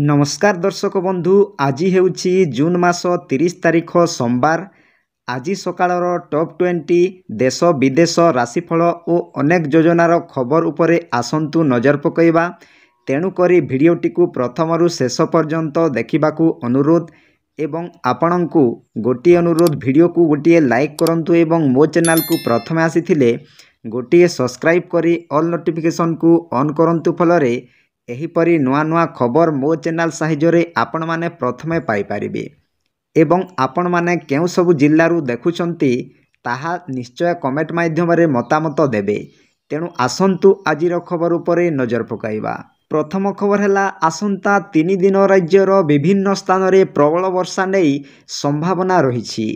नमस्कार दर्शक बंधु आज हेउछि जून मास 30 तारिख सोमवार। आज सकाळर टॉप 20 देश विदेश राशिफल और अनेक योजनार खबर उपरे आसंतु नजर पकईबा। तेणुकरी भिडियोटी को प्रथमरु शेष पर्यंत देखिबाकू अनुरोध एवं आपणंकु गोटे अनुरोध भिडियो को गोटे लाइक करंतु एवं मो चैनल को प्रथम आसीथिले गोटे सब्सक्राइब करी ऑल नोटिफिकेशन को ऑन करंतु। फलरे एहीपरी नुआ नुआ खबर मो चैनल साहाय्य आपण माने प्रथमे पाई परिबे एवं आपण माने केउ सब जिल्लारू देखुचंती ताहा निश्चय कमेंट माध्यम रे मतामत देबे। तेणु आसंतु आजिर खबर उपरे नजर पकाइबा। प्रथम खबर हैला आसंता 3 दिन राज्यर विभिन्न स्थान रे प्रबल वर्षा नहीं संभावना रही।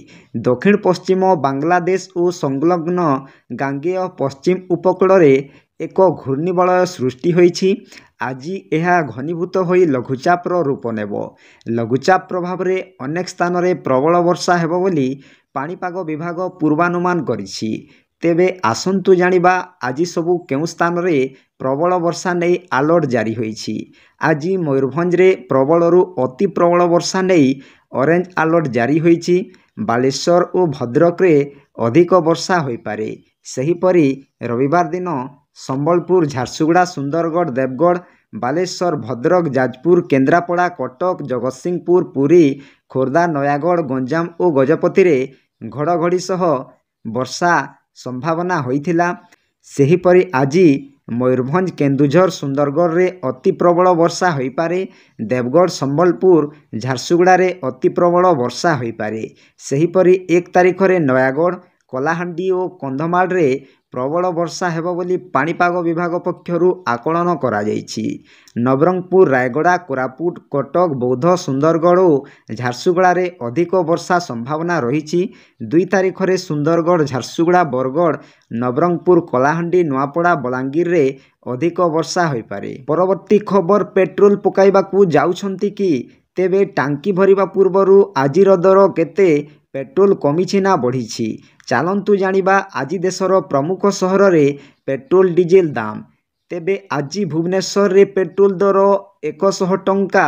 दक्षिण पश्चिम बांग्लादेश और संलग्न गांगेय पश्चिम उपकूल रे एक घूर्णिबलय सृष्टि होईछि। आज यह घनीभूत होई लघुचापर रूप नेब। लघुचाप प्रभाव रे अनेक स्थान रे प्रबल वर्षा हेबो बोली पाणीपाग विभाग पूर्वानुमान करिछि। तेबे आसंतु जानिबा आज सबु केउ स्थान रे प्रबल वर्षा नहीं अलर्ट जारी होईछि। आज मयूरभंज रे प्रबलरु अति प्रबल वर्षा नहीं ऑरेंज अलर्ट जारी होईछि। बालेश्वर और भद्रक रे अधिक वर्षा होई पारे। सेहीपरि रविवार दिन संबलपुर झारसुगुड़ा सुंदरगढ़ देवगढ़ बालेश्वर भद्रक जाजपुर केन्द्रापड़ा कटक जगतसिंहपुर पुरी खोर्धा नयागढ़ गंजाम और गजपति रे घड़घड़ी सह वर्षा संभावना होइथिला। सेहीपरि आज मयूरभंज केन्दुझर सुंदरगढ़ रे अति प्रबल वर्षा होई पारे। देवगढ़ संबलपुर झारसुगुड़ा रे अति प्रबल वर्षा होई पारे। सेहीपरि 1 तारिख रे नयागढ़ कलाहांडी और कंधमाल रे प्रबल वर्षा हेबो बोली पाणीपाग विभाग पक्षरु आकलन करा जायछि। नवरंगपुर रायगड़ा कोरापुट कटक बौद्ध सुंदरगढ़ और झारसुगुड़ा रे अधिक वर्षा संभावना रही। 2 तारिख रे सुंदरगढ़ झारसुगुड़ा बरगढ़ नवरंगपुर कलाहांडी नुआपड़ा बलांगीर रे अधिक वर्षा होई पारे। परवर्ती खबर पेट्रोल पकाइबाकू जाउछंती कि तेबे टांकी भरिबा पूर्वरु आजिर दर केते पेट्रोल कमिछि ना बढ़िछि चालंतु जानिबा। आज देशर प्रमुख सहर रे पेट्रोल डीजेल दाम। तेबे आज भुवनेश्वर रे पेट्रोल दर 100 टंका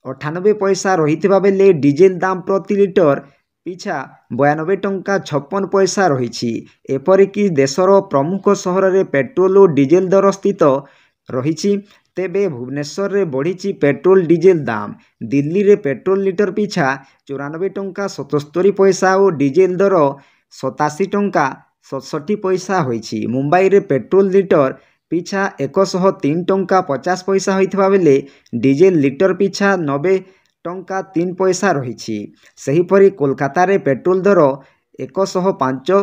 98 पैसा रहिथिबा बेले डीजेल दाम प्रति लिटर पिछा 92 टंका 56 पैसा रहिछि। एपरिकी देशर प्रमुख सहर रे पेट्रोल और डीजेल दर स्थित रहिछि। तेबे भुवनेश्वर रे बढ़िछि पेट्रोल डीजेल दाम। दिल्ली रे पेट्रोल लिटर पिछा 94 टंका 77 पैसा और डीजेल दर 87 टंका 67 पैसा होइछि। मुंबई रे पेट्रोल लिटर पिछा 103 टंका 50 पैसा होइथिबा बेले डीजेल लिटर पिछा 90 टंका 3 पैसा रहिछि। सेहीपरि कोलकाता रे पेट्रोल दर 105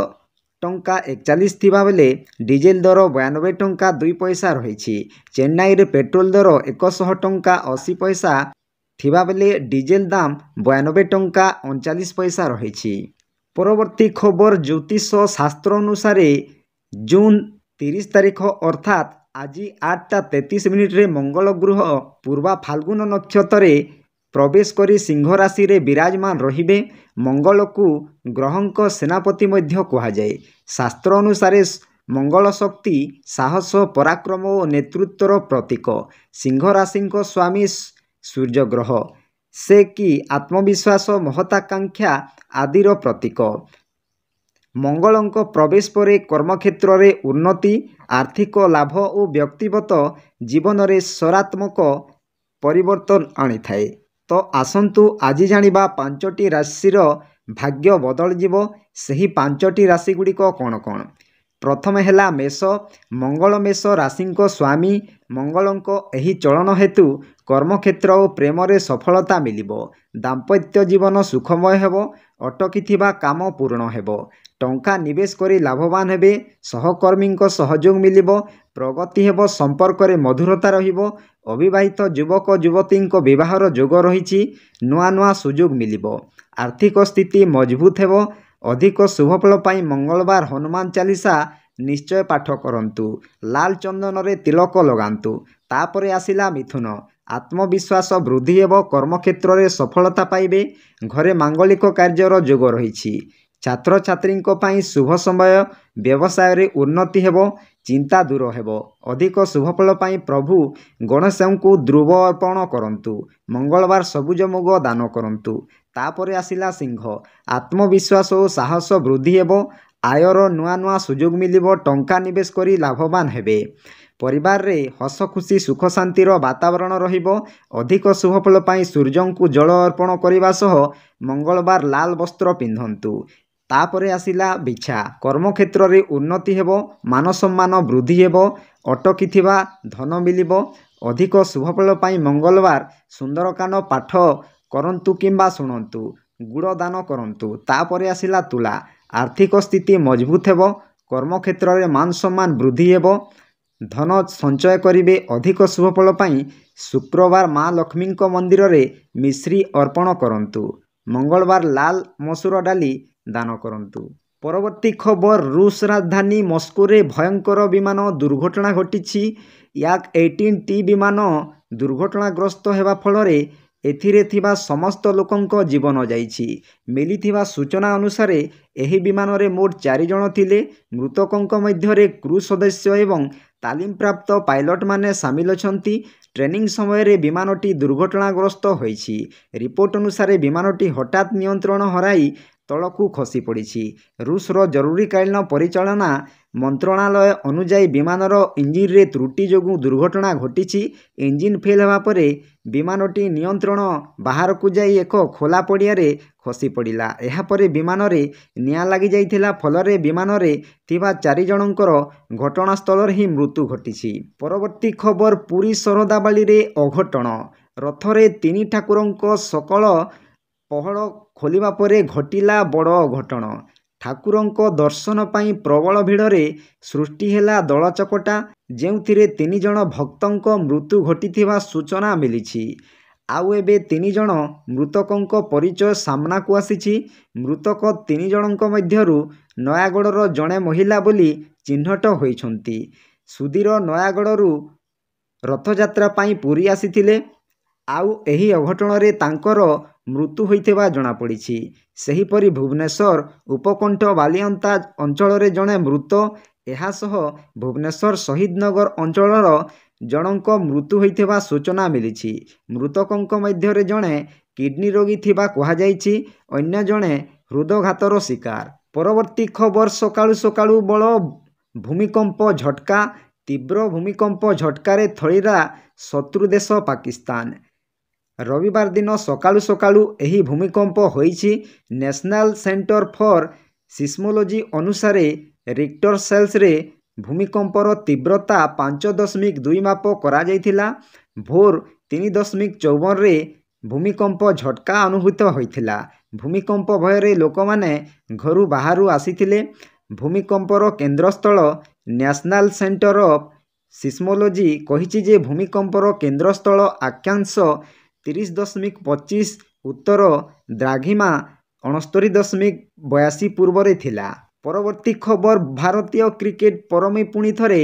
टंका 41 थिबा बेले डीजेल दर 92 टंका 2 पैसा रहिछि। चेन्नई रे पेट्रोल दर 100 टंका 80 पैसा थिबा बेले डीजेल दाम 92 टंका 39 पैसा रहिछि। परवर्ती खबर ज्योतिष शास्त्र अनुसार जून 30 तारिख अर्थात आज 8:33 रे मंगल ग्रह पूर्वा फाल्गुन नक्षत्र प्रवेश करी सिंह राशि रे विराजमान रहिबे। मंगल को ग्रहंक सेनापति मध्य कहा जाए। शास्त्र अनुसार मंगल शक्ति साहस पराक्रम और नेतृत्वर प्रतीक। सिंह राशि स्वामी सूर्य ग्रह से कि आत्मविश्वास महत्वाकांक्षा आदिर प्रतीक। मंगलंक प्रवेश पर कर्मक्षेत्र रे उन्नति आर्थिक लाभ और व्यक्तिगत जीवन रे सकारात्मक परिवर्तन आनी थाए। तो आसंतु आज जानिबा 5टी राशिर भाग्य बदल जिवो। सही 5टी राशि गुड़िक कौन कौन। प्रथम हैला मेष। मंगल मेष राशिंक स्वामी। मंगलंक एही चलन हेतु कर्मक्षेत्र और प्रेम रे सफलता मिलिबो। दाम्पत्य जीवन सुखमय हेबो। अटकी काम पूर्ण हेबो। टंका निवेश करी लाभवान हेबे। सहकर्मी सहयोग मिलिबो। प्रगति हेबो। संपर्क रे मधुरता रहिबो। अविवाहित युवक युवती विवाहर जोग रहिछि। नुआ नुआ सुजोग मिलिबो। आर्थिक स्थिति मजबूत हेबो। अधिक शुभफल पाई मंगलवार हनुमान चालीसा निश्चय पाठ करंतु। लाल चंदन रे तिलक लगांतु। तापरे आसिला मिथुन। आत्मविश्वास वृद्धि हेबो। कर्मक्षेत्र रे सफलता पाइबे। घरे मांगलिक कार्यर जोग रहिछि। ଛାତ୍ରଛାତ୍ରୀଙ୍କ ପାଇଁ ଶୁଭ ସମୟ। ବ୍ୟବସାୟରେ ଉନ୍ନତି ହେବ, ଚିନ୍ତା ଦୂର ହେବ। ଅଧିକ ଶୁଭଫଳ ପାଇଁ ପ୍ରଭୁ ଗଣେଶଙ୍କୁ ଦୁବ ଅର୍ପଣ କରନ୍ତୁ। ମଙ୍ଗଳବାର ସବୁଜ ମୁଗ ଦାନ କରନ୍ତୁ। ତାପରେ ଆସିଲା ସିଂହ। ଆତ୍ମବିଶ୍ୱାସ ଓ ସାହସ ବୃଦ୍ଧି ହେବ। ଆୟର ନୂଆ ନୂଆ ସୁଯୋଗ ମିଳିବ। ଟଙ୍କା ନିବେଶ କରି ଲାଭବାନ ହେବେ। ପରିବାରରେ ହସ ଖୁସି ସୁଖ ଶାନ୍ତିର ବାତାବରଣ ରହିବ। ଅଧିକ ଶୁଭଫଳ ପାଇଁ ସୂର୍ଯ୍ୟଙ୍କୁ ଜଳ ଅର୍ପଣ କରିବା ସହ ମଙ୍ଗଳବାର ଲାଲ ବସ୍ତ୍ର ପିନ୍ଧନ୍ତୁ। ତାପରେ ଆସିଲା ବିଛା। କର୍ମକ୍ଷେତ୍ରରେ ଉନ୍ନତି ହେବ। ମାନସମ୍ମାନ ବୃଦ୍ଧି ହେବ। ଅଟକିଥିବା ଧନ ମିଳିବ। ଅଧିକ ଶୁଭଫଳ ପାଇଁ ମଙ୍ଗଳବାର ସୁନ୍ଦରକାଣ୍ଡ ପାଠ କରନ୍ତୁ କିମ୍ବା ଶୁଣନ୍ତୁ। ଗୁଡ଼ ଦାନ କରନ୍ତୁ। ତାପରେ ଆସିଲା ତୁଳା। ଆର୍ଥିକ ସ୍ଥିତି ମଜବୁତ ହେବ। କର୍ମକ୍ଷେତ୍ରରେ ମାନସମ୍ମାନ ବୃଦ୍ଧି ହେବ। ଧନ ସଞ୍ଚୟ କରିବେ। ଅଧିକ ଶୁଭଫଳ ପାଇଁ ଶୁକ୍ରବାର ମା ଲକ୍ଷ୍ମୀଙ୍କ ମନ୍ଦିରରେ ମିଶ୍ରି ଅର୍ପଣ କରନ୍ତୁ। ମଙ୍ଗଳବାର ଲାଲ ମସୁର ଡାଲି ଦାନ କରନ୍ତୁ। ପରବର୍ତ୍ତୀ ଖବର, ରୁଷ ରାଜଧାନୀ ମସ୍କୋରେ ଭୟଙ୍କର ବିମାନ ଦୁର୍ଘଟଣା ଘଟିଛି। ୟାକ୍-18 ବିମାନ ଦୁର୍ଘଟଣାଗ୍ରସ୍ତ ହେବା ଫଳରେ ଏଥିରେ ଥିବା ସମସ୍ତ ଲୋକଙ୍କ ଜୀବନ ଯାଇଛି। ମିଳିଥିବା ସୂଚନା ଅନୁସାରେ ଏହି ବିମାନରେ ମୋଟ 4 ଜଣ ଥିଲେ। ମୃତକଙ୍କ ମଧ୍ୟରେ କ୍ରୁ ସଦସ୍ୟ ଏବଂ ତାଲିମପ୍ରାପ୍ତ ପାଇଲଟମାନେ ସାମିଲ ଅଛନ୍ତି। ଟ୍ରେନିଂ ସମୟରେ ବିମାନଟି ଦୁର୍ଘଟଣାଗ୍ରସ୍ତ ହୋଇଛି। ରିପୋର୍ଟ ଅନୁସାରେ ବିମାନଟି ହଠାତ୍ ନିୟନ୍ତ୍ରଣ ହରାଇ ତଳକୁ ଖସି ପଡ଼ିଛି। ରୁଷର ଜରୁରୀକାଳୀନ ପରିଚାଳନା ମନ୍ତ୍ରଣାଳୟ ଅନୁଯାୟୀ ବିମାନର ଇଞ୍ଜିନରେ ତ୍ରୁଟି ଯୋଗୁଁ ଦୁର୍ଘଟଣା ଘଟିଛି। ଇଞ୍ଜିନ ଫେଲ୍ ହେବା ପରେ ବିମାନଟି ନିୟନ୍ତ୍ରଣ ବାହାରକୁ ଯାଇ ଏକ ଖୋଲା ପଡ଼ିଆରେ ଖସି ପଡ଼ିଲା। ଏହାପରେ ବିମାନରେ ନିଆଁ ଲାଗିଯାଇଥିଲା। ଫଳରେ ବିମାନରେ ଥିବା 4 ଜଣଙ୍କର ଘଟଣାସ୍ଥଳରେ ହିଁ ମୃତ୍ୟୁ ଘଟିଛି। ପରବର୍ତ୍ତୀ ଖବର, ପୁରୀ ଶରଧାବାଲିରେ ଅଘଟଣ। ରଥରେ 3 ଠାକୁରଙ୍କ ସକଳ ପହଡ଼ ଖୋଲିବା ପରେ ଘଟିଲା ବଡ଼ ଅଘଟଣ। ଠାକୁରଙ୍କ ଦର୍ଶନ ପାଇଁ ପ୍ରବଳ ଭିଡ଼ରେ ସୃଷ୍ଟି ହେଲା ଦଳଚକଟା, ଯେଉଁଥିରେ 3 ଜଣ ଭକ୍ତଙ୍କ ମୃତ୍ୟୁ ଘଟିଥିବା ସୂଚନା ମିଳିଛି। ଆଉ ଏବେ 3 ଜଣ ମୃତକଙ୍କ ପରିଚୟ ସାମ୍ନାକୁ ଆସିଛି। ମୃତକ 3 ଜଣଙ୍କ ମଧ୍ୟରୁ ନୟାଗଡ଼ର ଜଣେ ମହିଳା ବୋଲି ଚିହ୍ନଟ ହୋଇଛନ୍ତି। ସୁଧୀର ନୟାଗଡ଼ରୁ ରଥଯାତ୍ରା ପାଇଁ ପୁରୀ ଆସିଥିଲେ। ଆଉ ଏହି ଅଘଟଣରେ ତାଙ୍କର ମୃତ୍ୟୁ ହୋଇଥିବା ଜଣାପଡ଼ିଛି। ସେହିପରି ଭୁବନେଶ୍ୱର ଉପକଣ୍ଠ ବାଲିଅନ୍ତା ଅଞ୍ଚଳରେ ଜଣେ ମୃତ। ଏହାସହ ଭୁବନେଶ୍ୱର ଶହୀଦନଗର ଅଞ୍ଚଳର ଜଣଙ୍କ ମୃତ୍ୟୁ ହୋଇଥିବା ସୂଚନା ମିଳିଛି। ମୃତକଙ୍କ ମଧ୍ୟରେ ଜଣେ କିଡନୀ ରୋଗୀ ଥିବା କୁହାଯାଇଛି। ଅନ୍ୟ ଜଣେ ହୃଦଘାତର ଶିକାର। ପରବର୍ତ୍ତୀ ଖବର, ସକାଳୁ ସକାଳୁ ବଡ଼ ଭୂମିକମ୍ପ ଝଟକା। ତୀବ୍ର ଭୂମିକମ୍ପ ଝଟକାରେ ଥରିଲା ଶତ୍ରୁ ଦେଶ ପାକିସ୍ତାନ। ରବିବାର ଦିନ ସକାଳୁ ସକାଳୁ ଏହି ଭୂମିକମ୍ପ ହୋଇଛି। ନ୍ୟାସନାଲ ସେଣ୍ଟର ଫର ସିସ୍ମୋଲୋଜି ଅନୁସାରେ ରିକ୍ଟର ସ୍କେଲରେ ଭୂମିକମ୍ପର ତୀବ୍ରତା 5.2 ମାପ କରାଯାଇଥିଲା। ଭୋର 3.54ରେ ଭୂମିକମ୍ପ ଝଟକା ଅନୁଭୂତ ହୋଇଥିଲା। ଭୂମିକମ୍ପ ଭୟରେ ଲୋକମାନେ ଘରୁ ବାହାରୁ ଆସିଥିଲେ। ଭୂମିକମ୍ପର କେନ୍ଦ୍ରସ୍ଥଳ ନ୍ୟାସନାଲ ସେଣ୍ଟର ଅଫ ସିସ୍ମୋଲୋଜି କହିଛି ଯେ ଭୂମିକମ୍ପର କେନ୍ଦ୍ରସ୍ଥଳ ଅକ୍ଷାଂଶ 30.25 ଉତ୍ତର, ଦ୍ରାଘିମା 69.82 ପୂର୍ବରେ ଥିଲା। ପରବର୍ତ୍ତୀ ଖବର, ଭାରତୀୟ କ୍ରିକେଟ ପ୍ରେମୀ ପୁଣି ଥରେ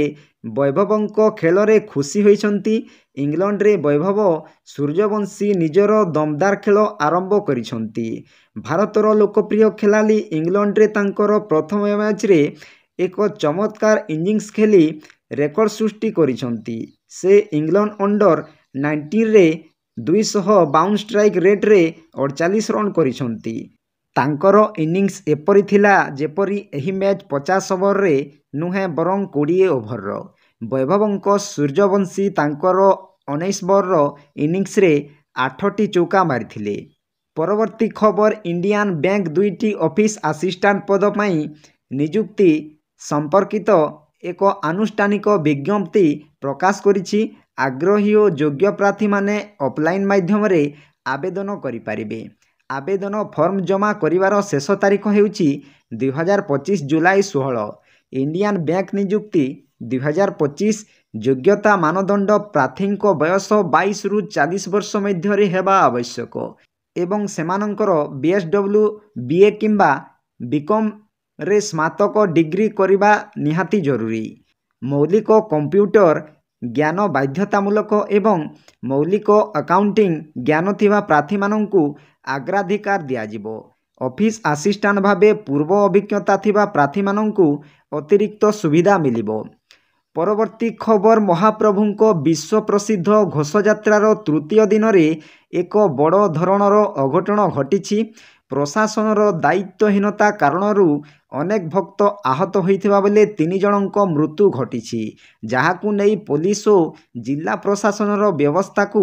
ବୈଭବଙ୍କ ଖେଳରେ ଖୁସି ହୋଇଛନ୍ତି। ଇଂଲଣ୍ଡରେ ବୈଭବ ସୂର୍ଯ୍ୟବଂଶୀ ନିଜର ଦମଦାର ଖେଳ ଆରମ୍ଭ କରିଛନ୍ତି। ଭାରତର ଲୋକପ୍ରିୟ ଖେଳାଳି ଇଂଲଣ୍ଡରେ ତାଙ୍କର ପ୍ରଥମ ମ୍ୟାଚରେ ଏକ ଚମତ୍କାର ଇନିଂସ ଖେଳି ରେକର୍ଡ ସୃଷ୍ଟି କରିଛନ୍ତି। ସେ ଇଂଲଣ୍ଡ ଅଣ୍ଡର-19ରେ 252 ଷ୍ଟ୍ରାଇକ୍ ରେଟ୍ରେ 48 ରନ୍ କରିଛନ୍ତି। ତାଙ୍କର ଇନିଂସ ଏପରି ଥିଲା ଯେପରି ଏହି ମ୍ୟାଚ୍ 50 ଓଭରରେ ନୁହେଁ ବରଂ 20 ଓଭରର। ବୈଭବଙ୍କ ସୂର୍ଯ୍ୟବଂଶୀ ତାଙ୍କର 19 ଓଭରର ଇନିଂସରେ 8ଟି ଚୌକା ମାରିଥିଲେ। ପରବର୍ତ୍ତୀ ଖବର, ଇଣ୍ଡିଆନ ବ୍ୟାଙ୍କ 2ଟି ଅଫିସ ଆସିଷ୍ଟାଣ୍ଟ ପଦ ପାଇଁ ନିଯୁକ୍ତି ସମ୍ପର୍କିତ ଏକ ଆନୁଷ୍ଠାନିକ ବିଜ୍ଞପ୍ତି ପ୍ରକାଶ କରିଛି। ଆଗ୍ରହୀ ଓ ଯୋଗ୍ୟ ପ୍ରାର୍ଥୀମାନେ ଅଫଲାଇନ୍ ମାଧ୍ୟମରେ ଆବେଦନ କରିପାରିବେ। ଆବେଦନ ଫର୍ମ ଜମା କରିବାର ଶେଷ ତାରିଖ ହେଉଛି 2025 ଜୁଲାଇ 16। ଇଣ୍ଡିଆନ ବ୍ୟାଙ୍କ ନିଯୁକ୍ତି 2025। ଯୋଗ୍ୟତା ମାନଦଣ୍ଡ, ପ୍ରାର୍ଥୀଙ୍କ ବୟସ 22ରୁ 40 ବର୍ଷ ମଧ୍ୟରେ ହେବା ଆବଶ୍ୟକ ଏବଂ ସେମାନଙ୍କର BSW, BA କିମ୍ବା BComରେ ସ୍ନାତକ ଡିଗ୍ରୀ କରିବା ନିହାତି ଜରୁରୀ। ମୌଳିକ କମ୍ପ୍ୟୁଟର ଜ୍ଞାନ ବାଧ୍ୟତାମୂଳକ ଏବଂ ମୌଳିକ ଆକାଉଣ୍ଟିଂ ଜ୍ଞାନ ଥିବା ପ୍ରାର୍ଥୀମାନଙ୍କୁ ଅଗ୍ରାଧିକାର ଦିଆଯିବ। ଅଫିସ୍ ଆସିଷ୍ଟାଣ୍ଟ ଭାବେ ପୂର୍ବ ଅଭିଜ୍ଞତା ଥିବା ପ୍ରାର୍ଥୀମାନଙ୍କୁ ଅତିରିକ୍ତ ସୁବିଧା ମିଳିବ। ପରବର୍ତ୍ତୀ ଖବର ମହାପ୍ରଭୁଙ୍କ ବିଶ୍ୱ ପ୍ରସିଦ୍ଧ ଘୋଷଯାତ୍ରାର ତୃତୀୟ ଦିନରେ ଏକ ବଡ଼ ଧରଣର ଅଘଟଣ ଘଟିଛି। ପ୍ରଶାସନର ଦାୟିତ୍ୱହୀନତା କାରଣରୁ ଅନେକ ଭକ୍ତ ଆହତ ହୋଇଥିବା ବେଳେ 3 ଜଣଙ୍କ ମୃତ୍ୟୁ ଘଟିଛି, ଯାହାକୁ ନେଇ ପୋଲିସ ଓ ଜିଲ୍ଲା ପ୍ରଶାସନର ବ୍ୟବସ୍ଥାକୁ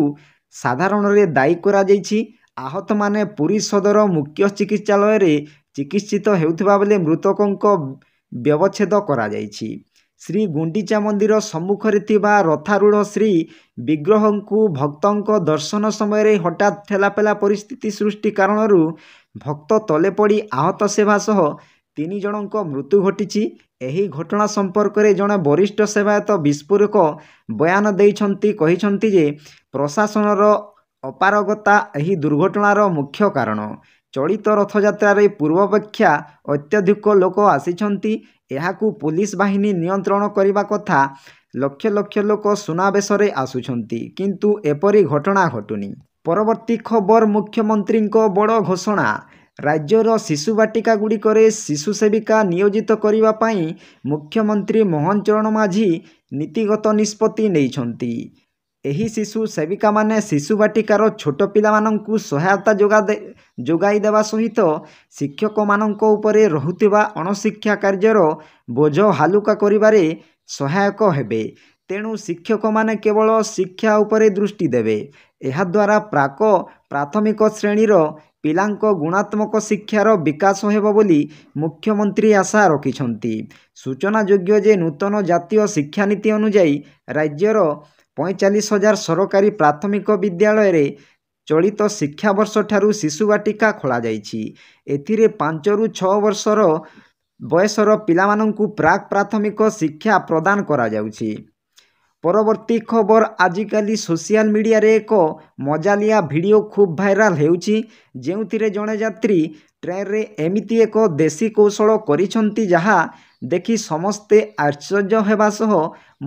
ସାଧାରଣରେ ଦାୟୀ କରାଯାଇଛି। ଆହତମାନେ ପୁରୀ ସଦର ମୁଖ୍ୟ ଚିକିତ୍ସାଳୟରେ ଚିକିତ୍ସିତ ହେଉଥିବା ବେଳେ ମୃତକଙ୍କ ବ୍ୟବଚ୍ଛେଦ କରାଯାଇଛି। ଶ୍ରୀଗୁଣ୍ଡିଚା ମନ୍ଦିର ସମ୍ମୁଖରେ ଥିବା ରଥାରୂଢ଼ ଶ୍ରୀ ବିଗ୍ରହଙ୍କୁ ଭକ୍ତଙ୍କ ଦର୍ଶନ ସମୟରେ ହଠାତ୍ ଠେଲାପେଲା ପରିସ୍ଥିତି ସୃଷ୍ଟି କାରଣରୁ ଭକ୍ତ ତଳେ ପଡ଼ି ଆହତ ହେବା ସହ 3 ଜଣଙ୍କ ମୃତ୍ୟୁ ଘଟିଛି। ଏହି ଘଟଣା ସମ୍ପର୍କରେ ଜଣେ ବରିଷ୍ଠ ସେବାୟତ ବିସ୍ଫୋରକ ବୟାନ ଦେଇଛନ୍ତି କହିଛନ୍ତି ଯେ ପ୍ରଶାସନର ଅପାରଗତା ଏହି ଦୁର୍ଘଟଣାର ମୁଖ୍ୟ କାରଣ। ଚଳିତ ରଥଯାତ୍ରାରେ ପୂର୍ବାପେକ୍ଷା ଅତ୍ୟଧିକ ଲୋକ ଆସିଛନ୍ତି। ଏହାକୁ ପୋଲିସ ବାହିନୀ ନିୟନ୍ତ୍ରଣ କରିବା କଥା। ଲକ୍ଷ ଲକ୍ଷ ଲୋକ ସୁନାବେଶରେ ଆସୁଛନ୍ତି, କିନ୍ତୁ ଏପରି ଘଟଣା ଘଟୁନି। ପରବର୍ତ୍ତୀ ଖବର ମୁଖ୍ୟମନ୍ତ୍ରୀଙ୍କ ବଡ଼ ଘୋଷଣା। ରାଜ୍ୟର ଶିଶୁ ବାଟିକାଗୁଡ଼ିକରେ ଶିଶୁ ସେବିକା ନିୟୋଜିତ କରିବା ପାଇଁ ମୁଖ୍ୟମନ୍ତ୍ରୀ ମୋହନ ଚରଣ ମାଝୀ ନୀତିଗତ ନିଷ୍ପତ୍ତି ନେଇଛନ୍ତି। ଏହି ଶିଶୁ ସେବିକାମାନେ ଶିଶୁ ବାଟିକାର ଛୋଟ ପିଲାମାନଙ୍କୁ ସହାୟତା ଯୋଗାଇ ଦେବା ସହିତ ଶିକ୍ଷକମାନଙ୍କ ଉପରେ ରହୁଥିବା ଅଣଶିକ୍ଷା କାର୍ଯ୍ୟର ବୋଝ ହାଲୁକା କରିବାରେ ସହାୟକ ହେବେ। ତେଣୁ ଶିକ୍ଷକମାନେ କେବଳ ଶିକ୍ଷା ଉପରେ ଦୃଷ୍ଟି ଦେବେ। ଏହାଦ୍ୱାରା ପ୍ରାଥମିକ ଶ୍ରେଣୀର ପିଲାଙ୍କ ଗୁଣାତ୍ମକ ଶିକ୍ଷାର ବିକାଶ ହେବ ବୋଲି ମୁଖ୍ୟମନ୍ତ୍ରୀ ଆଶା ରଖିଛନ୍ତି। ସୂଚନାଯୋଗ୍ୟ ଯେ ନୂତନ ଜାତୀୟ ଶିକ୍ଷାନୀତି ଅନୁଯାୟୀ ରାଜ୍ୟର 45,000 ସରକାରୀ ପ୍ରାଥମିକ ବିଦ୍ୟାଳୟରେ ଚଳିତ ଶିକ୍ଷାବର୍ଷଠାରୁ ଶିଶୁ ବାଟିକା ଖୋଲାଯାଇଛି। ଏଥିରେ 5ରୁ 6 ବର୍ଷ ବୟସର ପିଲାମାନଙ୍କୁ ପ୍ରାକ୍ ପ୍ରାଥମିକ ଶିକ୍ଷା ପ୍ରଦାନ କରାଯାଉଛି। ପରବର୍ତ୍ତୀ ଖବର। ଆଜିକାଲି ସୋସିଆଲ ମିଡ଼ିଆରେ ଏକ ମଜାଲିଆ ଭିଡ଼ିଓ ଖୁବ୍ ଭାଇରାଲ ହେଉଛି, ଯେଉଁଥିରେ ଜଣେ ଯାତ୍ରୀ ଟ୍ରେନ୍ରେ ଏମିତି ଏକ ଦେଶୀ କୌଶଳ କରିଛନ୍ତି ଯାହା ଦେଖି ସମସ୍ତେ ଆଶ୍ଚର୍ଯ୍ୟ ହେବା ସହ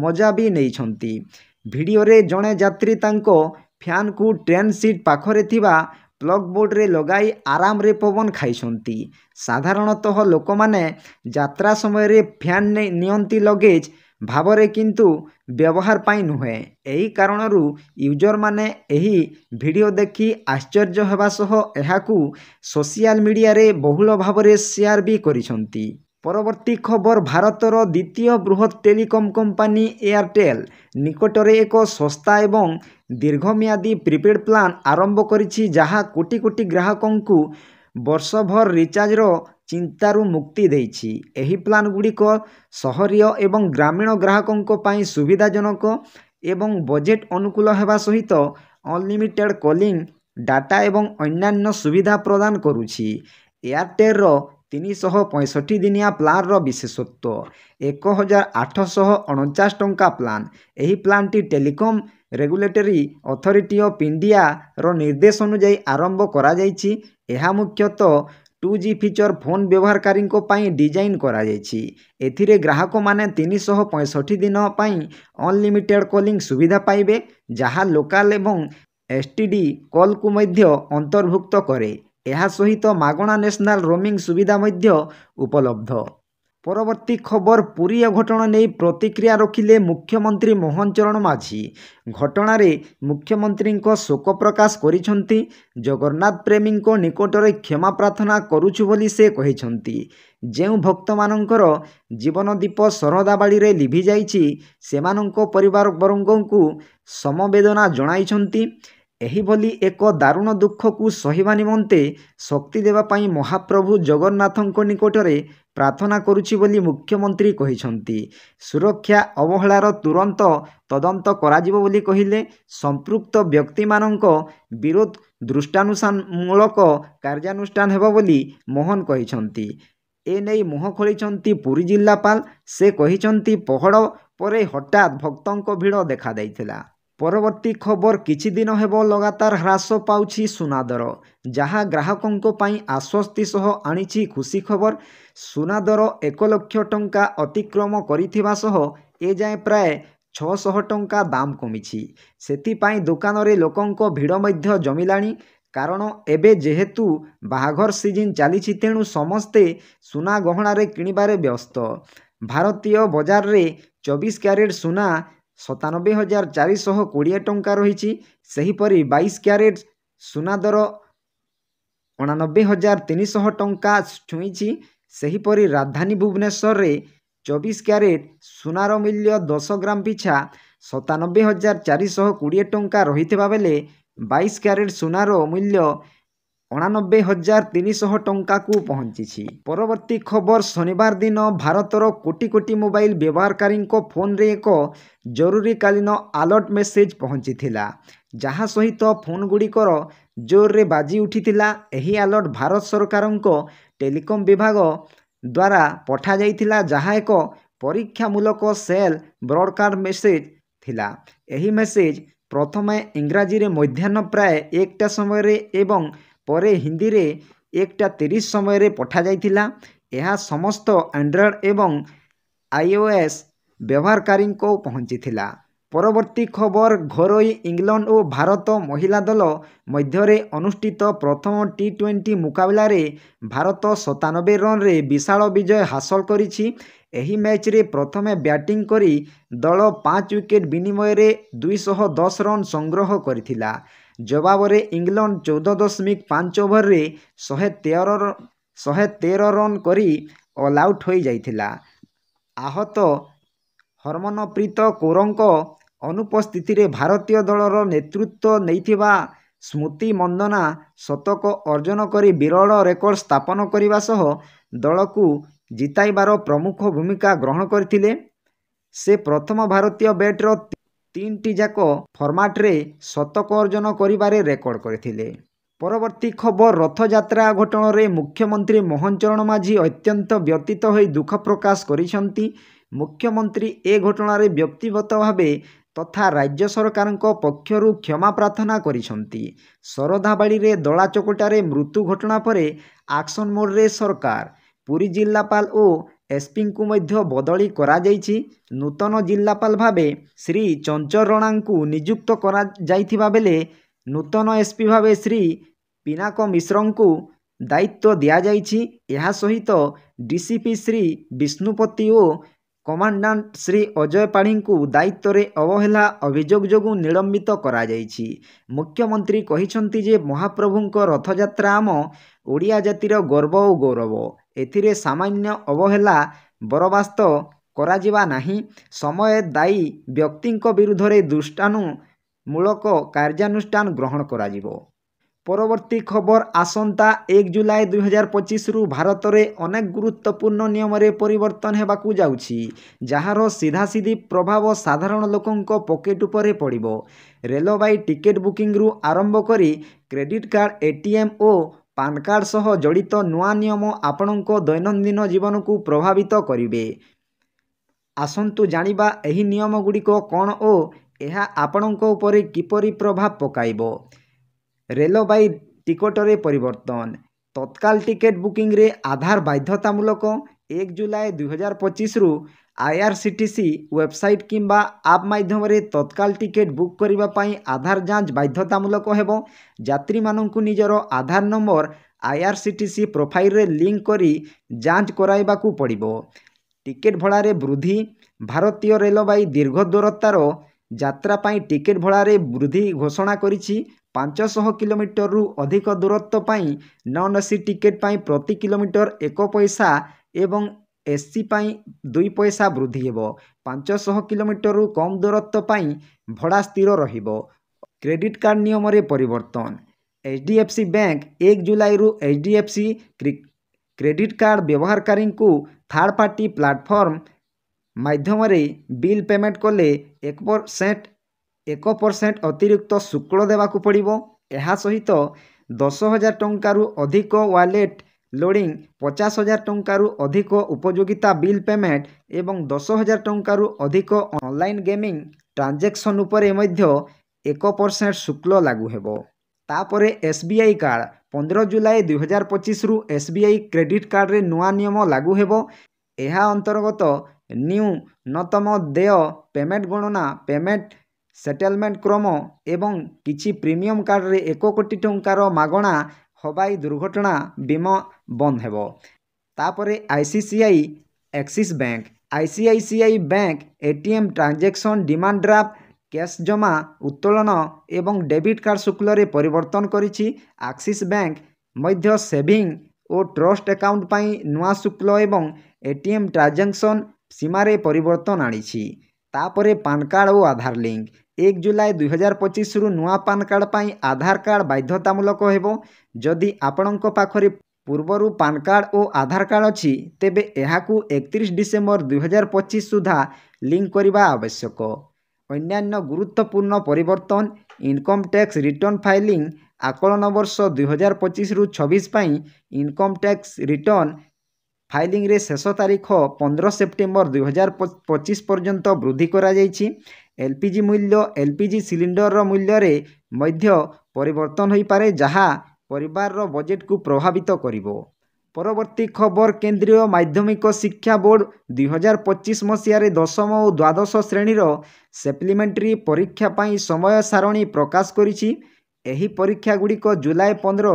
ମଜା ବି ନେଇଛନ୍ତି। ଭିଡ଼ିଓରେ ଜଣେ ଯାତ୍ରୀ ତାଙ୍କ ଫ୍ୟାନ୍କୁ ଟ୍ରେନ୍ ସିଟ୍ ପାଖରେ ଥିବା ପ୍ଲଗ୍ ବୋର୍ଡରେ ଲଗାଇ ଆରାମରେ ପବନ ଖାଇଛନ୍ତି। ସାଧାରଣତଃ ଲୋକମାନେ ଯାତ୍ରା ସମୟରେ ଫ୍ୟାନ୍ ନିଅନ୍ତି ଲଗେଜ୍ ଭାବରେ, କିନ୍ତୁ ବ୍ୟବହାର ପାଇଁ ନୁହେଁ। ଏହି କାରଣରୁ ୟୁଜରମାନେ ଏହି ଭିଡ଼ିଓ ଦେଖି ଆଶ୍ଚର୍ଯ୍ୟ ହେବା ସହ ଏହାକୁ ସୋସିଆଲ ମିଡ଼ିଆରେ ବହୁଳ ଭାବରେ ସେୟାର ବି କରିଛନ୍ତି। ପରବର୍ତ୍ତୀ ଖବର। ଭାରତର ଦ୍ୱିତୀୟ ବୃହତ୍ ଟେଲିକମ୍ କମ୍ପାନୀ ଏୟାରଟେଲ୍ ନିକଟରେ ଏକ ଶସ୍ତା ଏବଂ ଦୀର୍ଘମିଆଦୀ ପ୍ରିପେଡ୍ ପ୍ଲାନ୍ ଆରମ୍ଭ କରିଛି, ଯାହା କୋଟି କୋଟି ଗ୍ରାହକଙ୍କୁ ବର୍ଷଭର ରିଚାର୍ଜର ଚିନ୍ତାରୁ ମୁକ୍ତି ଦେଇଛି। ଏହି ପ୍ଲାନ୍ଗୁଡ଼ିକ ସହରୀୟ ଏବଂ ଗ୍ରାମୀଣ ଗ୍ରାହକଙ୍କ ପାଇଁ ସୁବିଧାଜନକ ଏବଂ ବଜେଟ୍ ଅନୁକୂଳ ହେବା ସହିତ ଅନଲିମିଟେଡ୍ କଲିଂ, ଡାଟା ଏବଂ ଅନ୍ୟାନ୍ୟ ସୁବିଧା ପ୍ରଦାନ କରୁଛି। ଏୟାରଟେଲ୍ର 365 ଦିନିଆ ପ୍ଲାନ୍ର ବିଶେଷତ୍ୱ। 1,849 ଟଙ୍କା ପ୍ଲାନ୍। ଏହି ପ୍ଲାନ୍ଟି ଟେଲିକମ୍ ରେଗୁଲେଟରୀ ଅଥରିଟି ଅଫ୍ ଇଣ୍ଡିଆର ନିର୍ଦ୍ଦେଶ ଅନୁଯାୟୀ ଆରମ୍ଭ କରାଯାଇଛି। ଏହା ମୁଖ୍ୟତଃ 2G ଫିଚର ଫୋନ୍ ବ୍ୟବହାରକାରୀଙ୍କ ପାଇଁ ଡିଜାଇନ୍ କରାଯାଇଛି। ଏଥିରେ ଗ୍ରାହକମାନେ 365 ଦିନ ପାଇଁ ଅନଲିମିଟେଡ୍ କଲିଂ ସୁବିଧା ପାଇବେ, ଯାହା ଲୋକାଲ୍ ଏବଂ STD କଲ୍କୁ ମଧ୍ୟ ଅନ୍ତର୍ଭୁକ୍ତ କରେ। ଏହା ସହିତ ମାଗଣା ନ୍ୟାସନାଲ ରୋମିଂ ସୁବିଧା ମଧ୍ୟ ଉପଲବ୍ଧ। ପରବର୍ତ୍ତୀ ଖବର। ପୁରୀ ଅଘଟଣ ନେଇ ପ୍ରତିକ୍ରିୟା ରଖିଲେ ମୁଖ୍ୟମନ୍ତ୍ରୀ ମୋହନ ଚରଣ ମାଝୀ। ଘଟଣାରେ ମୁଖ୍ୟମନ୍ତ୍ରୀଙ୍କ ଶୋକ ପ୍ରକାଶ କରିଛନ୍ତି। ଜଗନ୍ନାଥ ପ୍ରେମୀଙ୍କ ନିକଟରେ କ୍ଷମା ପ୍ରାର୍ଥନା କରୁଛୁ ବୋଲି ସେ କହିଛନ୍ତି। ଯେଉଁ ଭକ୍ତମାନଙ୍କର ଜୀବନଦୀପ ଶରଧାବାଳିରେ ଲିଭିଯାଇଛି, ସେମାନଙ୍କ ପରିବାରବର୍ଗଙ୍କୁ ସମବେଦନା ଜଣାଇଛନ୍ତି। ଏହିଭଳି ଏକ ଦାରୁଣ ଦୁଃଖକୁ ସହିବା ନିମନ୍ତେ ଶକ୍ତି ଦେବା ପାଇଁ ମହାପ୍ରଭୁ ଜଗନ୍ନାଥଙ୍କ ନିକଟରେ ପ୍ରାର୍ଥନା କରୁଛି ବୋଲି ମୁଖ୍ୟମନ୍ତ୍ରୀ କହିଛନ୍ତି। ସୁରକ୍ଷା ଅବହେଳାର ତୁରନ୍ତ ତଦନ୍ତ କରାଯିବ ବୋଲି କହିଲେ। ସମ୍ପୃକ୍ତ ବ୍ୟକ୍ତିମାନଙ୍କ ବିରୋଧ ଦୃଷ୍ଟାନୁମୂଳକ କାର୍ଯ୍ୟାନୁଷ୍ଠାନ ହେବ ବୋଲି ମୋହନ କହିଛନ୍ତି। ଏନେଇ ମୁହଁ ଖୋଲିଛନ୍ତି ପୁରୀ ଜିଲ୍ଲାପାଳ। ସେ କହିଛନ୍ତି, ପହଡ଼ ପରେ ହଠାତ୍ ଭକ୍ତଙ୍କ ଭିଡ଼ ଦେଖାଦେଇଥିଲା। ପରବର୍ତ୍ତୀ ଖବର। କିଛି ଦିନ ହେବ ଲଗାତାର ହ୍ରାସ ପାଉଛି ସୁନା ଦର, ଯାହା ଗ୍ରାହକଙ୍କ ପାଇଁ ଆଶ୍ୱସ୍ତି ସହ ଆଣିଛି ଖୁସି ଖବର। ସୁନା ଦର 1 ଲକ୍ଷ ଟଙ୍କା ଅତିକ୍ରମ କରିଥିବା ସହ ଏଯାଏଁ ପ୍ରାୟ 600 ଟଙ୍କା ଦାମ କମିଛି। ସେଥିପାଇଁ ଦୋକାନରେ ଲୋକଙ୍କ ଭିଡ଼ ମଧ୍ୟ ଜମିଲାଣି। କାରଣ ଏବେ ଯେହେତୁ ବାହାଘର ସିଜିନ୍ ଚାଲିଛି ତେଣୁ ସମସ୍ତେ ସୁନା ଗହଣାରେ କିଣିବାରେ ବ୍ୟସ୍ତ। ଭାରତୀୟ ବଜାରରେ 24 କ୍ୟାରେଟ୍ ସୁନା 97,420 ଟଙ୍କା ରହିଛି। ସେହିପରି 22 କ୍ୟାରେଟ୍ ସୁନା ଦର 89,300 ଟଙ୍କା ଛୁଇଁଛି। ସେହିପରି ରାଜଧାନୀ ଭୁବନେଶ୍ୱରରେ 24 କ୍ୟାରେଟ୍ ସୁନାର ମୂଲ୍ୟ 10 ଗ୍ରାମ ପିଛା 97,420 ଟଙ୍କା ରହିଥିବା ବେଳେ 22 କ୍ୟାରେଟ୍ ସୁନାର ମୂଲ୍ୟ 89,300 ଟଙ୍କାକୁ ପହଞ୍ଚିଛି। ପରବର୍ତ୍ତୀ ଖବର, ଶନିବାର ଦିନ ଭାରତର କୋଟି କୋଟି ମୋବାଇଲ ବ୍ୟବହାରକାରୀଙ୍କ ଫୋନରେ ଏକ ଜରୁରୀକାଳୀନ ଆଲର୍ଟ ମେସେଜ ପହଞ୍ଚିଥିଲା, ଯାହା ସହିତ ଫୋନଗୁଡ଼ିକର ଜୋରରେ ବାଜି ଉଠିଥିଲା। ଏହି ଆଲର୍ଟ ଭାରତ ସରକାରଙ୍କ ଟେଲିକମ୍ ବିଭାଗ ଦ୍ୱାରା ପଠାଯାଇଥିଲା, ଯାହା ଏକ ପରୀକ୍ଷାମୂଳକ ସେଲ୍ ବ୍ରଡକାଷ୍ଟ ମେସେଜ ଥିଲା। ଏହି ମେସେଜ ପ୍ରଥମେ ଇଂରାଜୀରେ ମଧ୍ୟାହ୍ନ ପ୍ରାୟ 1ଟା ସମୟରେ ଏବଂ ପରେ ହିନ୍ଦୀରେ 1ଟା 30 ସମୟରେ ପଠାଯାଇଥିଲା। ଏହା ସମସ୍ତ ଆଣ୍ଡ୍ରଏଡ୍ ଏବଂ iOS ବ୍ୟବହାରକାରୀଙ୍କ ପହଞ୍ଚିଥିଲା। ପରବର୍ତ୍ତୀ ଖବର, ଘରୋଇ ଇଂଲଣ୍ଡ ଓ ଭାରତ ମହିଳା ଦଳ ମଧ୍ୟରେ ଅନୁଷ୍ଠିତ ପ୍ରଥମ ଟି-20 ମୁକାବିଲାରେ ଭାରତ 97 ରନରେ ବିଶାଳ ବିଜୟ ହାସଲ କରିଛି। ଏହି ମ୍ୟାଚରେ ପ୍ରଥମେ ବ୍ୟାଟିଂ କରି ଦଳ 5 ୱିକେଟ୍ ବିନିମୟରେ 210 ରନ୍ ସଂଗ୍ରହ କରିଥିଲା। ଜବାବରେ ଇଂଲଣ୍ଡ 14.5 ଓଭରରେ 113 ରନ୍ କରି ଅଲଆଉଟ୍ ହୋଇଯାଇଥିଲା। ଆହତ ହରମନପ୍ରୀତ କୌରଙ୍କ ଅନୁପସ୍ଥିତିରେ ଭାରତୀୟ ଦଳର ନେତୃତ୍ୱ ନେଇଥିବା ସ୍ମୃତି ମନ୍ଦନା ଶତକ ଅର୍ଜନ କରି ବିରଳ ରେକର୍ଡ ସ୍ଥାପନ କରିବା ସହ ଦଳକୁ ଜିତାଇବାର ପ୍ରମୁଖ ଭୂମିକା ଗ୍ରହଣ କରିଥିଲେ। ସେ ପ୍ରଥମ ଭାରତୀୟ ବ୍ୟାଟର 3ଟି ଯାକ ଫର୍ମାଟରେ ଶତକ ଅର୍ଜନ କରିବାରେ ରେକର୍ଡ କରିଥିଲେ। ପରବର୍ତ୍ତୀ ଖବର, ରଥଯାତ୍ରା ଘଟଣାରେ ମୁଖ୍ୟମନ୍ତ୍ରୀ ମୋହନ ଚରଣ ମାଝୀ ଅତ୍ୟନ୍ତ ବ୍ୟଥିତ ହୋଇ ଦୁଃଖ ପ୍ରକାଶ କରିଛନ୍ତି। ମୁଖ୍ୟମନ୍ତ୍ରୀ ଏ ଘଟଣାରେ ବ୍ୟକ୍ତିଗତ ଭାବେ ତଥା ରାଜ୍ୟ ସରକାରଙ୍କ ପକ୍ଷରୁ କ୍ଷମା ପ୍ରାର୍ଥନା କରିଛନ୍ତି। ଶରଧାବାଳିରେ ଦଳାଚକଟାରେ ମୃତ୍ୟୁ ଘଟଣା ପରେ ଆକ୍ସନ ମୋଡରେ ସରକାର। ପୁରୀ ଜିଲ୍ଲାପାଳ ଓ ଏସ୍ପିଙ୍କୁ ମଧ୍ୟ ବଦଳି କରାଯାଇଛି। ନୂତନ ଜିଲ୍ଲାପାଳ ଭାବେ ଶ୍ରୀ ଚଞ୍ଚଳ ରଣାଙ୍କୁ ନିଯୁକ୍ତ କରାଯାଇଥିବା ବେଳେ ନୂତନ ଏସ୍ପି ଭାବେ ଶ୍ରୀ ପିନାକ ମିଶ୍ରଙ୍କୁ ଦାୟିତ୍ୱ ଦିଆଯାଇଛି। ଏହା ସହିତ ଡିସିପି ଶ୍ରୀ ବିଷ୍ଣୁପତି ଓ କମାଣ୍ଡାଣ୍ଟ ଶ୍ରୀ ଅଜୟ ପାଢ଼ୀଙ୍କୁ ଦାୟିତ୍ୱରେ ଅବହେଳା ଅଭିଯୋଗ ଯୋଗୁଁ ନିଲମ୍ବିତ କରାଯାଇଛି। ମୁଖ୍ୟମନ୍ତ୍ରୀ କହିଛନ୍ତି ଯେ ମହାପ୍ରଭୁଙ୍କ ରଥଯାତ୍ରା ଆମ ଓଡ଼ିଆ ଜାତିର ଗର୍ବ ଓ ଗୌରବ। ଏଥିରେ ସାମାନ୍ୟ ଅବହେଳା ବରଦାସ୍ତ କରାଯିବ ନାହିଁ। ସମୟ ଦାୟୀ ବ୍ୟକ୍ତିଙ୍କ ବିରୁଦ୍ଧରେ ଦୃଷ୍ଟାନ୍ତମୂଳକ କାର୍ଯ୍ୟାନୁଷ୍ଠାନ ଗ୍ରହଣ କରାଯିବ। ପରବର୍ତ୍ତୀ ଖବର, ଆସନ୍ତା 1 ଜୁଲାଇ 2025ରୁ ଭାରତରେ ଅନେକ ଗୁରୁତ୍ୱପୂର୍ଣ୍ଣ ନିୟମରେ ପରିବର୍ତ୍ତନ ହେବାକୁ ଯାଉଛି, ଯାହାର ସିଧାସିଧି ପ୍ରଭାବ ସାଧାରଣ ଲୋକଙ୍କ ପକେଟ ଉପରେ ପଡ଼ିବ। ରେଳବାଇ ଟିକେଟ ବୁକିଂରୁ ଆରମ୍ଭ କରି କ୍ରେଡିଟ୍ କାର୍ଡ, ATM ଓ ପାନ୍ କାର୍ଡ ସହ ଜଡ଼ିତ ନୂଆ ନିୟମ ଆପଣଙ୍କ ଦୈନନ୍ଦିନ ଜୀବନକୁ ପ୍ରଭାବିତ କରିବେ। ଆସନ୍ତୁ ଜାଣିବା ଏହି ନିୟମଗୁଡ଼ିକ କ'ଣ ଓ ଏହା ଆପଣଙ୍କ ଉପରେ କିପରି ପ୍ରଭାବ ପକାଇବ। ରେଳବାଇ ଟିକଟରେ ପରିବର୍ତ୍ତନ। ତତ୍କାଳ ଟିକେଟ ବୁକିଂରେ ଆଧାର ବାଧ୍ୟତାମୂଳକ। 1 ଜୁଲାଇ 2025ରୁ IRCTC ୱେବସାଇଟ୍ କିମ୍ବା ଆପ୍ ମାଧ୍ୟମରେ ତତ୍କାଳ ଟିକେଟ ବୁକ୍ କରିବା ପାଇଁ ଆଧାର ଯାଞ୍ଚ ବାଧ୍ୟତାମୂଳକ ହେବ। ଯାତ୍ରୀମାନଙ୍କୁ ନିଜର ଆଧାର ନମ୍ବର IRCTC ପ୍ରୋଫାଇଲରେ ଲିଙ୍କ କରି ଯାଞ୍ଚ କରାଇବାକୁ ପଡ଼ିବ। ଟିକେଟ ଭଡ଼ାରେ ବୃଦ୍ଧି। ଭାରତୀୟ ରେଳବାଇ ଦୀର୍ଘ ଦୂରତାର ଯାତ୍ରା ପାଇଁ ଟିକେଟ ଭଡ଼ାରେ ବୃଦ୍ଧି ଘୋଷଣା କରିଛି। 500 କିଲୋମିଟରରୁ ଅଧିକ ଦୂରତ୍ୱ ପାଇଁ ନନ୍-AC ଟିକେଟ ପାଇଁ ପ୍ରତି କିଲୋମିଟର 1 ପଇସା ଏବଂ AC ପାଇଁ 2 ପଇସା ବୃଦ୍ଧି ହେବ। 500 କିଲୋମିଟରରୁ କମ୍ ଦୂରତ୍ୱ ପାଇଁ ଭଡ଼ା ସ୍ଥିର ରହିବ। କ୍ରେଡିଟ୍ କାର୍ଡ ନିୟମରେ ପରିବର୍ତ୍ତନ। HDFC ବ୍ୟାଙ୍କ 1 ଜୁଲାଇରୁ HDFC କ୍ରେଡିଟ୍ କାର୍ଡ ବ୍ୟବହାରକାରୀଙ୍କୁ ଥାର୍ଡ ପାର୍ଟି ପ୍ଲାଟଫର୍ମ ମାଧ୍ୟମରେ ବିଲ୍ ପେମେଣ୍ଟ କଲେ 1% ଅତିରିକ୍ତ ଶୁଳ୍କ ଦେବାକୁ ପଡ଼ିବ। ଏହା ସହିତ 10,000 ଟଙ୍କାରୁ ଅଧିକ ୱାଲେଟ୍ ଲୋଡିଂ, 50,000 ଟଙ୍କାରୁ ଅଧିକ ଉପଯୋଗିତା ବିଲ୍ ପେମେଣ୍ଟ ଏବଂ 10,000 ଟଙ୍କାରୁ ଅଧିକ ଅନଲାଇନ୍ ଗେମିଂ ଟ୍ରାଞ୍ଜାକ୍ସନ୍ ଉପରେ ମଧ୍ୟ 1% ଶୁଳ୍କ ଲାଗୁ ହେବ। ତାପରେ SBI କାର୍ଡ। 15 ଜୁଲାଇ 2025ରୁ SBI କ୍ରେଡିଟ୍ କାର୍ଡରେ ନୂଆ ନିୟମ ଲାଗୁ ହେବ। ଏହା ଅନ୍ତର୍ଗତ ନ୍ୟୁନତମ ଦେୟ, ପେମେଣ୍ଟ ଗଣନା, ପେମେଣ୍ଟ ସେଟେଲମେଣ୍ଟ କ୍ରମ ଏବଂ କିଛି ପ୍ରିମିୟମ କାର୍ଡରେ 1 କୋଟି ଟଙ୍କାର ମାଗଣା ହବାଇ ଦୁର୍ଘଟଣା ବୀମା ବନ୍ଦ ହେବ। ତାପରେ ICICI Axis bank ICICI bank ATM transaction demand draft cash ଜମା ଉତ୍ତୋଳନ ଏବଂ ଡେବିଟ୍ କାର୍ଡ ଶୁଳ୍କରେ ପରିବର୍ତ୍ତନ କରିଛି। ଆକ୍ସିସ୍ ବ୍ୟାଙ୍କ ମଧ୍ୟ ସେଭିଂ ଓ ଟ୍ରଷ୍ଟ ଆକାଉଣ୍ଟ ପାଇଁ ନୂଆ ଶୁଳ୍କ ଏବଂ ATM ଟ୍ରାଞ୍ଜାକ୍ସନ ସୀମାରେ ପରିବର୍ତ୍ତନ ଆଣିଛି। ତାପରେ ପାନ କାର୍ଡ ଓ ଆଧାର ଲିଙ୍କ 1 ଜୁଲାଇ 2025ରୁ ନୂଆ ପାନ କାର୍ଡ ପାଇଁ ଆଧାର କାର୍ଡ ବାଧ୍ୟତାମୂଳକ ହେବ। ଯଦି ଆପଣଙ୍କ ପାଖରେ ପୂର୍ବରୁ ପାନ କାର୍ଡ ଓ ଆଧାର କାର୍ଡ ଅଛି ତେବେ ଏହାକୁ 31 ଡିସେମ୍ବର 2025 ସୁଦ୍ଧା ଲିଙ୍କ କରିବା ଆବଶ୍ୟକ। ଅନ୍ୟାନ୍ୟ ଗୁରୁତ୍ୱପୂର୍ଣ୍ଣ ପରିବର୍ତ୍ତନ ଇନକମ୍ ଟ୍ୟାକ୍ସ ରିଟର୍ଣ୍ଣ ଫାଇଲିଂ ଆକଳନ ବର୍ଷ 2025ରୁ 26 ପାଇଁ ଇନକମ୍ ଟ୍ୟାକ୍ସ ରିଟର୍ଣ୍ଣ ଫାଇଲିଂରେ ଶେଷ ତାରିଖ 15 ସେପ୍ଟେମ୍ବର 2025 ପର୍ଯ୍ୟନ୍ତ ବୃଦ୍ଧି କରାଯାଇଛି। LPG ମୂଲ୍ୟ LPG ସିଲିଣ୍ଡରର ମୂଲ୍ୟରେ ମଧ୍ୟ ପରିବର୍ତ୍ତନ ହୋଇପାରେ ଯାହା ପରିବାରର ବଜେଟକୁ ପ୍ରଭାବିତ କରିବ। ପରବର୍ତ୍ତୀ ଖବର କେନ୍ଦ୍ରୀୟ ମାଧ୍ୟମିକ ଶିକ୍ଷା ବୋର୍ଡ 2025 ମସିହାରେ ଦଶମ ଓ ଦ୍ୱାଦଶ ଶ୍ରେଣୀର ସପ୍ଲିମେଣ୍ଟାରୀ ପରୀକ୍ଷା ପାଇଁ ସମୟ ସାରଣୀ ପ୍ରକାଶ କରିଛି। ଏହି ପରୀକ୍ଷାଗୁଡ଼ିକ ଜୁଲାଇ 15,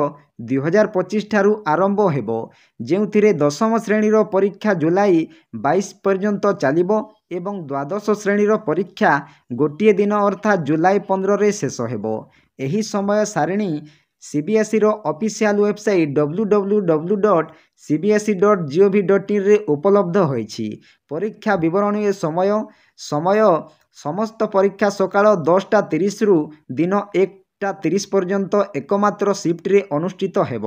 2025 ଠାରୁ ଆରମ୍ଭ ହେବ ଯେଉଁଥିରେ ଦଶମ ଶ୍ରେଣୀର ପରୀକ୍ଷା ଜୁଲାଇ 22 ପର୍ଯ୍ୟନ୍ତ ଚାଲିବ ଏବଂ ଦ୍ୱାଦଶ ଶ୍ରେଣୀର ପରୀକ୍ଷା ଗୋଟିଏ ଦିନ ଅର୍ଥାତ୍ ଜୁଲାଇ 15ରେ ଶେଷ ହେବ। ଏହି ସମୟ ସାରଣୀ CBSEର ଅଫିସିଆଲ ୱେବସାଇଟ୍ www.cbse.gov.in ରେ ଉପଲବ୍ଧ ହୋଇଛି। ପରୀକ୍ଷା ବିବରଣୀ ଓ ସମୟ ସମସ୍ତ ପରୀକ୍ଷା ସକାଳ 10:30ରୁ ଦିନ 1:30 ପର୍ଯ୍ୟନ୍ତ ଏକମାତ୍ର ସିଫ୍ଟରେ ଅନୁଷ୍ଠିତ ହେବ।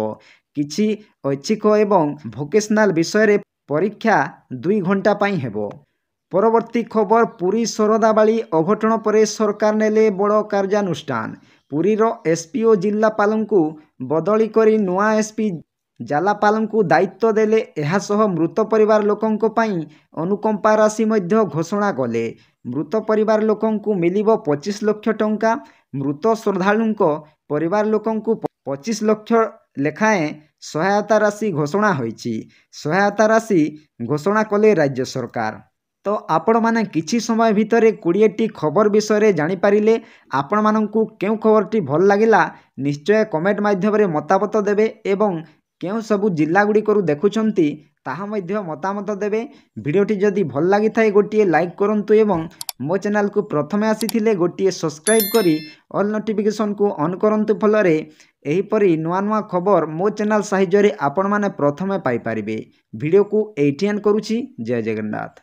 କିଛି ଐଚ୍ଛିକ ଏବଂ ଭୋକେସନାଲ ବିଷୟରେ ପରୀକ୍ଷା 2 ଘଣ୍ଟା ପାଇଁ ହେବ। ପରବର୍ତ୍ତୀ ଖବର ପୁରୀ ଶରଧାବାଳି ଅଘଟଣ ପରେ ସରକାର ନେଲେ ବଡ଼ କାର୍ଯ୍ୟାନୁଷ୍ଠାନ। ପୁରୀର SP ଓ ଜିଲ୍ଲାପାଳଙ୍କୁ ବଦଳି କରି ନୂଆ SP ଜାଲାପାଳଙ୍କୁ ଦାୟିତ୍ୱ ଦେଲେ। ଏହାସହ ମୃତ ପରିବାର ଲୋକଙ୍କ ପାଇଁ ଅନୁକମ୍ପା ରାଶି ମଧ୍ୟ ଘୋଷଣା କଲେ। ମୃତ ପରିବାର ଲୋକଙ୍କୁ ମିଳିବ 25 ଲକ୍ଷ ଟଙ୍କା। ମୃତ ଶ୍ରଦ୍ଧାଳୁଙ୍କ ପରିବାର ଲୋକଙ୍କୁ 25 ଲକ୍ଷ ଲେଖାଏଁ ସହାୟତା ରାଶି ଘୋଷଣା ହୋଇଛି। ସହାୟତା ରାଶି ଘୋଷଣା କଲେ ରାଜ୍ୟ ସରକାର। ତ ଆପଣମାନେ କିଛି ସମୟ ଭିତରେ 20ଟି ଖବର ବିଷୟରେ ଜାଣିପାରିଲେ। ଆପଣମାନଙ୍କୁ କେଉଁ ଖବରଟି ଭଲ ଲାଗିଲା ନିଶ୍ଚୟ କମେଣ୍ଟ ମାଧ୍ୟମରେ ମତାମତ ଦେବେ ଏବଂ କେଉଁ ସବୁ ଜିଲ୍ଲାଗୁଡ଼ିକରୁ ଦେଖୁଛନ୍ତି ତାହା ମଧ୍ୟ ମତାମତ ଦେବେ। ଭିଡ଼ିଓଟି ଯଦି ଭଲ ଲାଗିଥାଏ ଗୋଟିଏ ଲାଇକ୍ କରନ୍ତୁ ଏବଂ ମୋ ଚ୍ୟାନେଲକୁ ପ୍ରଥମେ ଆସିଥିଲେ ଗୋଟିଏ ସବସ୍କ୍ରାଇବ୍ କରି ଅଲ୍ ନୋଟିଫିକେସନକୁ ଅନ୍ କରନ୍ତୁ ଫଳରେ ଏହିପରି ନୂଆ ନୂଆ ଖବର ମୋ ଚ୍ୟାନେଲ ସାହାଯ୍ୟରେ ଆପଣମାନେ ପ୍ରଥମେ ପାଇପାରିବେ। ଭିଡ଼ିଓକୁ ଏଇଠି ଏଣ୍ଡ କରୁଛି। ଜୟ ଜଗନ୍ନାଥ।